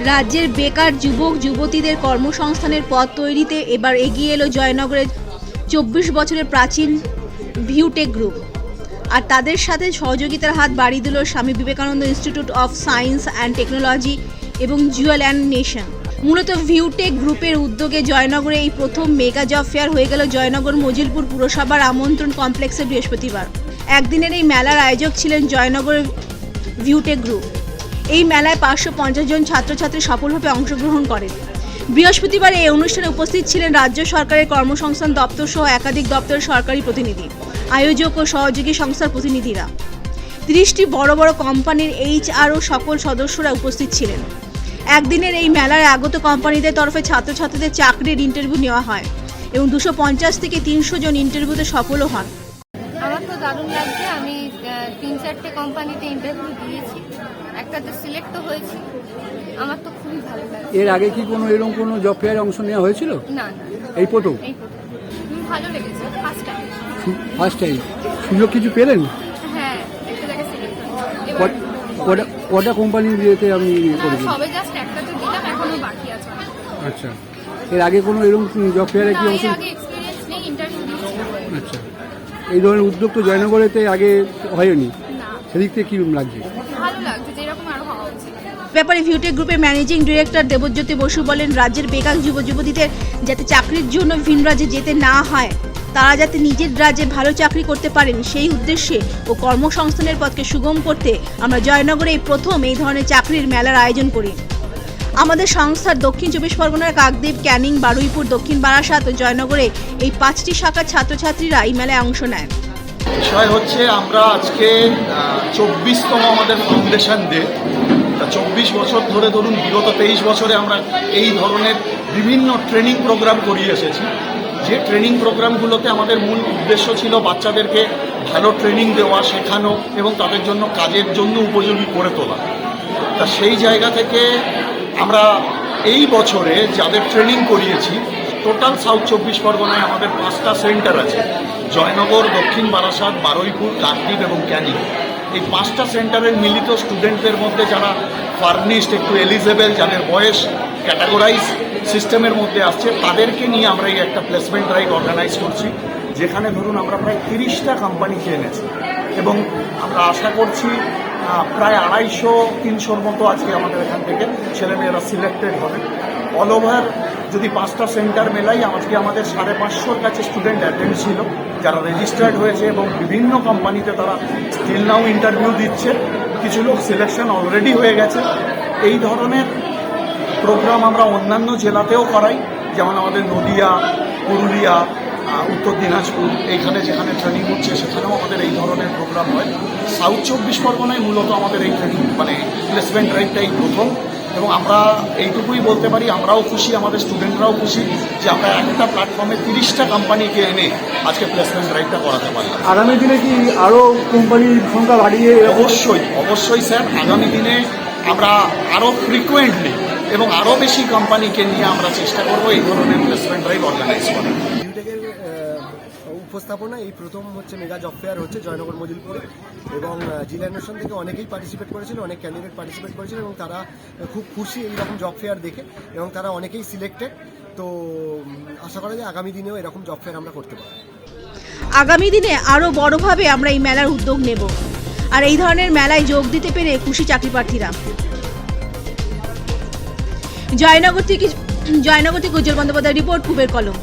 রাজ্যের বেকার যুবক যুবতীদের কর্মসংস্থানের পথ তৈরিতে এবার এগিয়ে এলো জয়নগরের 24 বছরের প্রাচীন ভিউটেক গ্রুপ। আর তাদের সাথে সহযোগিতার হাত বাড়িয়ে দিল Swami Vivekananda institute of science and technology এবং জুয়েল অ্যান্ড নেশন। মূলত ভিউটেক গ্রুপের উদ্যোগে জয়নগরে এই প্রথম মেগা জব ফেয়ার হয়ে গেল জয়নগর মজিলপুর পুরসভার আমন্ত্রণ কমপ্লেক্সে বৃহস্পতিবার। একদিনের এই মেলার আয়োজক ছিলেন জয়নগর ভিউটেক গ্রুপ। এই মেলায় 550 জন ছাত্রছাত্রী সফলভাবে অংশগ্রহণ করেন। বৃহস্পতিবার এই অনুষ্ঠানে উপস্থিত ছিলেন রাজ্য সরকারের কর্মসংস্থান দপ্তর সহ একাধিক দপ্তরের সরকারি প্রতিনিধি, আয়োজক ও সহযোগী সংস্থার প্রতিনিধিরা। 30টি বড় বড় কোম্পানির HR ও সকল সদস্যরা উপস্থিত ছিলেন। একদিনের এই মেলায় আগত কোম্পানিদের তরফে ছাত্রছাত্রীদের চাকরির ইন্টারভিউ নেওয়া হয় এবং 250 থেকে 300 জন ইন্টারভিউতে সফলও হন। আমার তো দারুণ লাগছে। আমি 3-4টে কোম্পানিতে ইন্টারভিউ দিয়েছি, একটাতে সিলেক্টও হয়েছি। আমার তো খুবই ভালো লাগছে। এর আগে কি এরকম কোনো জব ফেয়ারে অংশ নেওয়া হয়েছিল? না, এই প্রথম। ভালো লেগেছে। First time. সুযোগ কিছু পেলেন? হ্যাঁ, একটা জায়গায় সিলেক্ট হয়েছে। কটা কোম্পানি দিয়েতে আপনি করেছেন? সবে জাস্ট একটাতে দিলাম, এখনো বাকি আছে। আচ্ছা, এর আগে কোনো এরকম জব ফেয়ারে কি অংশ? আগে এক্সপেরিয়েন্স নেই, ইন্টারভিউ দিয়েছিলাম। আচ্ছা, এই ধরনের উদ্যোগ তো জয়নগরেতে আগে হয়নি, না, সেদিক থেকে কি লাগছে? ভালো লাগছে, যেরকম আরো হওয়া উচিত। ব্যাপারে ভিউটেক গ্রুপের ম্যানেজিং ডিরেক্টর দেবজ্যোতি বসু বলেন, রাজ্যের বেকার যুব যুবতীদের যাতে চাকরির জন্য ভিন রাজ্যে যেতে না হয়, তারা যাতে নিজের রাজ্যে ভালো চাকরি করতে পারেন, সেই উদ্দেশ্যে ও কর্মসংস্থানের পথকে সুগম করতে আমরা জয়নগরে এই প্রথম এই ধরনের চাকরির মেলার আয়োজন করি। আমাদের সংস্থার দক্ষিণ 24 পরগনার কাকদ্বীপ, ক্যানিং, বারুইপুর, দক্ষিণ বারাসাত ও জয়নগরে এই 5টি শাখার ছাত্রছাত্রীরা এই মেলায় অংশ নেয়। বিষয় হচ্ছে আমরা আজকে 24তম আমাদের ফাউন্ডেশন ডে। 24 বছর ধরে ধরুন বিগত 23 বছরে আমরা এই ধরনের বিভিন্ন ট্রেনিং প্রোগ্রাম করিয়ে এসেছি। যে ট্রেনিং প্রোগ্রামগুলোতে আমাদের মূল উদ্দেশ্য ছিল বাচ্চাদেরকে ভালো ট্রেনিং দেওয়া, শেখানো এবং তাদের জন্য কাজের জন্য উপযোগী করে তোলা। তা সেই জায়গা থেকে আমরা এই বছরে যাদের ট্রেনিং করিয়েছি, টোটাল সাউথ 24 পরগনায় আমাদের 5টা সেন্টার আছে। জয়নগর, দক্ষিণ বারাসাত, বারুইপুর, কাকদ্বীপ এবং ক্যানিং। এই 5টা সেন্টারের মিলিত স্টুডেন্টদের মধ্যে যারা ফার্নিশড, একটু এলিজেবল, যাদের বয়স ক্যাটাগরাইজ সিস্টেমের মধ্যে আসছে, তাদেরকে নিয়ে আমরা এই একটা প্লেসমেন্ট ড্রাইভ অর্গানাইজ করছি, যেখানে ধরুন আমরা প্রায় 30টা কোম্পানিকে এনেছি এবং আমরা আশা করছি প্রায় 250-300-র মতো আজকে আমাদের এখান থেকে ছেলেমেয়েরা সিলেক্টেড হবে। অল ওভার যদি 5টা সেন্টার মেলাই, আজকে আমাদের 550-র কাছে স্টুডেন্ট অ্যাটেন্ড ছিল, যারা রেজিস্টার্ড হয়েছে এবং বিভিন্ন কোম্পানিতে তারা স্টিল নাও ইন্টারভিউ দিচ্ছে। কিছু লোক সিলেকশন অলরেডি হয়ে গেছে। এই ধরনের প্রোগ্রাম আমরা অন্যান্য জেলাতেও করাই, যেমন আমাদের নদিয়া, পুরুলিয়া, উত্তর দিনাজপুর, এইখানে যেখানে ট্রেনিং হচ্ছে সেখানেও আমাদের এই ধরনের প্রোগ্রাম হয়। সাউথ 24 পরগনায় মূলত আমাদের এই ট্রেনিং প্লেসমেন্ট ড্রাইভটাই প্রথম। এবং আমরা এইটুকুই বলতে পারি, আমরাও খুশি, আমাদের স্টুডেন্টরাও খুশি যে আমরা একটা প্ল্যাটফর্মে 30টা কোম্পানিকে এনে আজকে প্লেসমেন্ট ড্রাইভটা করাতে পারি। আগামী দিনে কি আরও কোম্পানির সংখ্যা বাড়িয়ে? অবশ্যই স্যার, আগামী দিনে আমরা আরও ফ্রিকুয়েন্টলি এবং আরও বেশি কোম্পানিকে নিয়ে আমরা চেষ্টা করবো এই ধরনের প্লেসমেন্ট ড্রাইভ অর্গানাইজ করার। ভিউটেকের উপস্থাপনা এই প্রথম হচ্ছে মেগা জব ফেয়ার হচ্ছে জয়নগর মজিলপুরে, এবং জিলা নেশন থেকে অনেকেই পার্টিসিপেট করেছিল, অনেক ক্যান্ডিডেট পার্টিসিপেট করেছিল এবং তারা খুব খুশি এইরকম জব ফেয়ার দেখে, এবং তারা অনেকেই সিলেক্টেড। তো আশা করা যায় আগামী দিনেও এরকম জব ফেয়ার আমরা করতে পারব। আগামী দিনে আরও বড়ভাবে আমরা এই মেলার উদ্যোগ নেব, আর এই ধরনের মেলায় যোগ দিতে পেরে খুশি চাকরি প্রার্থীরা। জয়নগর থেকে উজ্জ্বল বন্দ্যোপাধ্যায় রিপোর্ট, কুবের কলম।